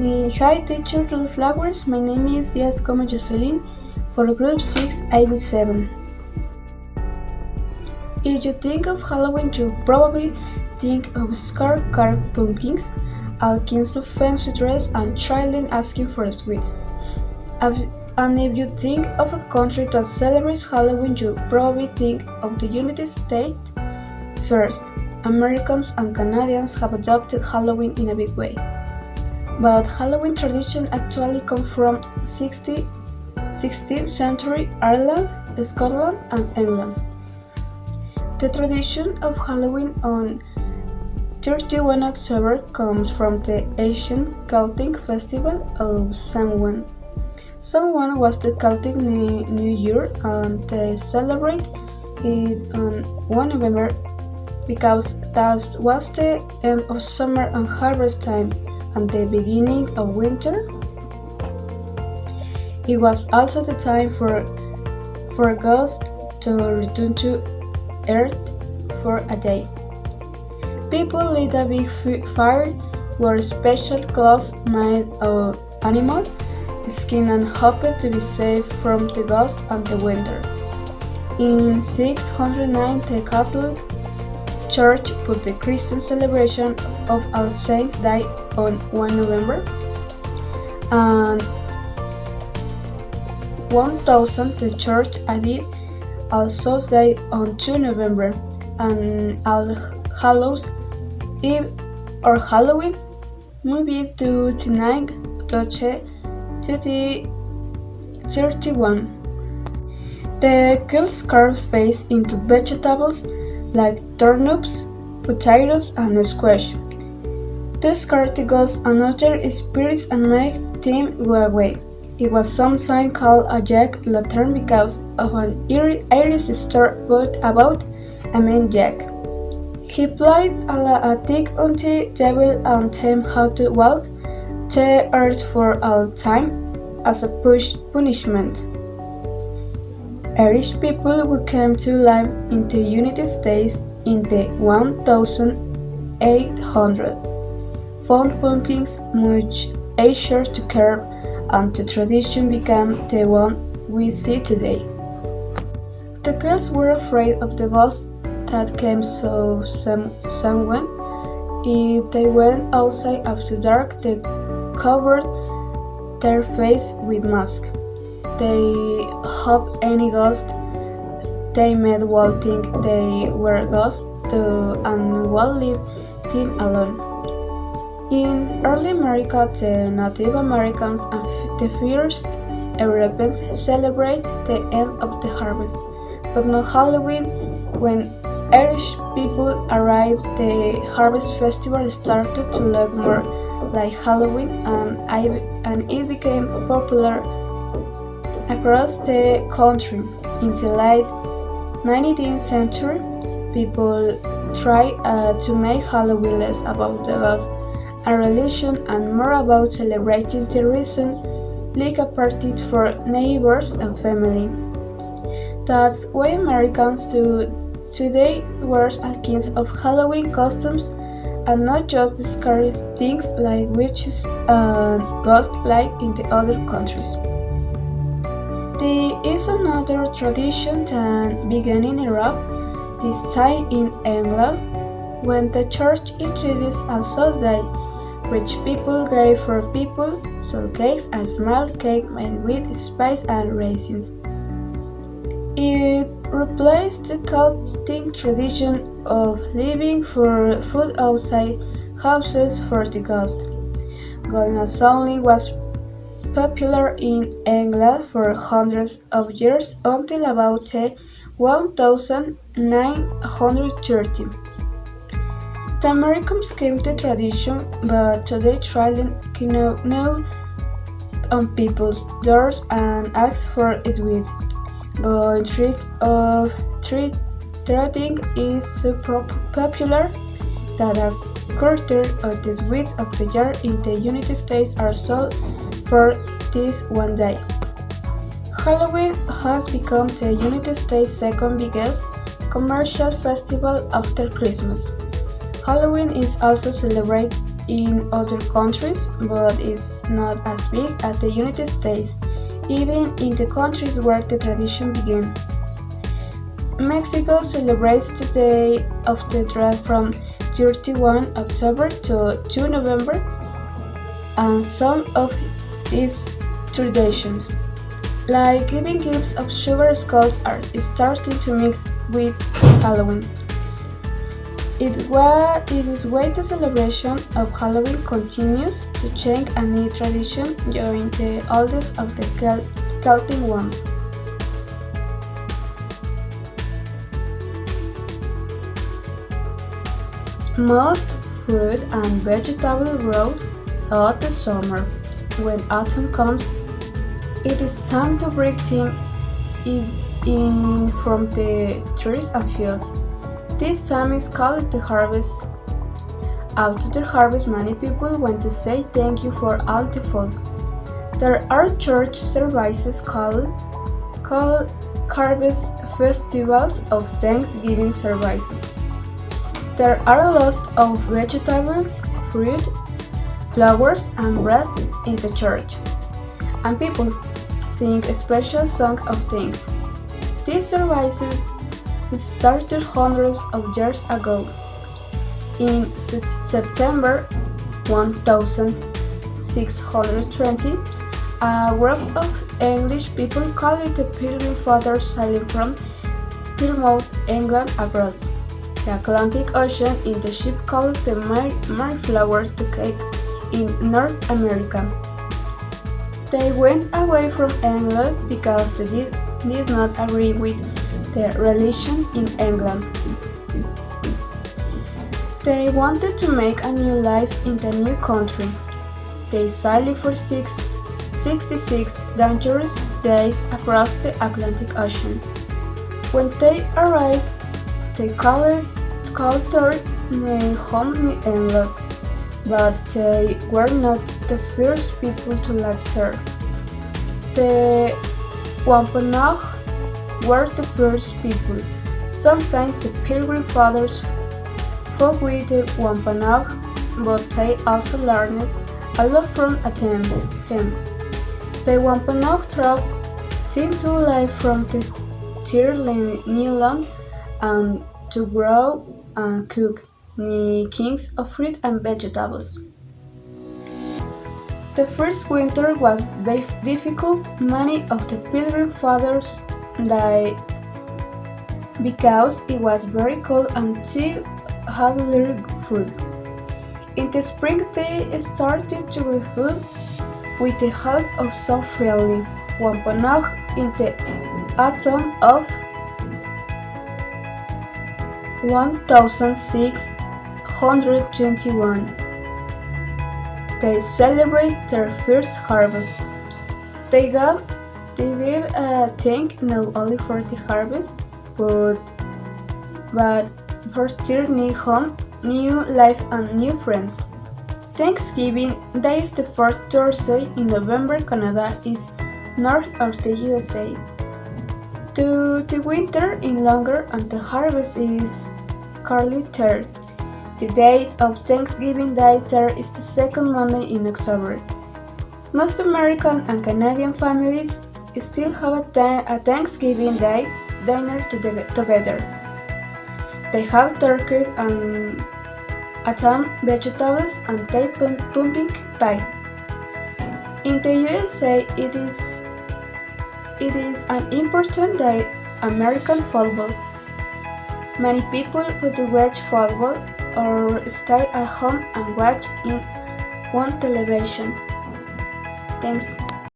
Hi teacher Flowers, my name is Diaz Jocelyn for group 6 IB7. If you think of Halloween, you probably think of scarred carved pumpkins, all kinds of fancy dress, and children asking for sweets. And if you think of a country that celebrates Halloween, you probably think of the United States. First, Americans and Canadians have adopted Halloween in a big way. But Halloween tradition actually comes from 16th century Ireland, Scotland, and England. The tradition of Halloween on 31 October comes from the ancient Celtic festival of Samhain. Samhain was the Celtic New Year, and they celebrate it on 1 November because that was the end of summer and harvest time and the beginning of winter. It was also the time for ghosts to return to Earth for a day. People lit a big fire, wore special clothes made of animal skin, and hoped to be safe from the ghosts and the winter. In 609, the Catholic Church put the Christian celebration of All Saints' Day on 1 November, and 1000 the Church added All Souls' Day on 2 November, and All Hallows' Eve or Halloween moved to 31. The girls carved face into vegetables like turnips, potatoes, and squash. To scare the ghosts and other spirits and make them go away. It was sometimes called a jack-o'-lantern because of an Irish story about a man Jack. He played a thick until devil and taught him how to walk the earth for all time as a punishment. Irish people who came to life in the United States in the 1800s found pumpkins much easier to carve, and the tradition became the one we see today. The girls were afraid of the ghosts that came so someone. If they went outside after dark, they covered their face with masks. They hoped any ghost they met would think they were ghosts and would leave them alone. In early America, the Native Americans and the first Europeans celebrate the end of the harvest, but not Halloween. When Irish people arrived, the harvest festival started to look more like Halloween, and it became popular across the country. In the late 19th century, people tried to make Halloween less about the ghost and religion and more about celebrating the reason, like a party for neighbors and family. That's why Americans today wear all kinds of Halloween costumes and not just the scary things like witches and ghosts like in the other countries. There is another tradition that began in Europe, this time in England, when the church introduced a Souls Day. Rich people gave for people soul cakes, a small cake made with spice and raisins. It replaced the Celtic tradition of leaving for food outside houses for the ghost. Going as only was popular in England for hundreds of years until about 1930. The Americans came to tradition, but today children can knock on people's doors and ask for sweets. Going trick-or-treating is so popular that a quarter of the sweets of the year in the United States are sold for this one day. Halloween has become the United States' second biggest commercial festival after Christmas. Halloween is also celebrated in other countries, but is not as big as the United States, even in the countries where the tradition began. Mexico celebrates the Day of the Dead from 31 October to 2 November, and some of these traditions, like giving gifts of sugar skulls, are starting to mix with Halloween. It is why the celebration of Halloween continues to change a new tradition join the oldest of the Celtic ones. Most fruit and vegetables grow throughout the summer. When autumn comes, it is time to bring things in from the trees and fields. This time is called the harvest. After the harvest, many people want to say thank you for all the food. There are church services called harvest festivals of Thanksgiving services. There are lots of vegetables, fruit, flowers, and bread in the church, and people sing a special song of thanks. These services started hundreds of years ago. In September 1620, a group of English people called it the Pilgrim Fathers sailing from Plymouth, England across the Atlantic Ocean in the ship called the Mayflower to Cape in North America. They went away from England because they did not agree with the religion in England. They wanted to make a new life in the new country. They sailed for 66 dangerous days across the Atlantic Ocean. When they arrived, they called their home New England, but they were not the first people to live there. The Wampanoag were the first people. Sometimes the Pilgrim Fathers fought with the Wampanoag, but they also learned a lot from them. The Wampanoag taught them to live from the new land and to grow and cook kings of fruit and vegetables. The first winter was difficult. Many of the Pilgrim Fathers died because it was very cold and they had little food. In the spring, they started to refuel with the help of some friendly Wampanoag in the autumn of 1621. They celebrate their first harvest. They give thanks not only for the harvest, but for their new home, new life, and new friends. Thanksgiving Day is the fourth Thursday in November. Canada is north of the USA. The winter is longer and the harvest is currently third. The date of Thanksgiving Day there is the second Monday in October. Most American and Canadian families still have a Thanksgiving Day dinner together. They have turkey and autumn vegetables and pumpkin pie. In the USA, it is an important day. American football. Many people go to watch football or stay at home and watch it on television. Thanks.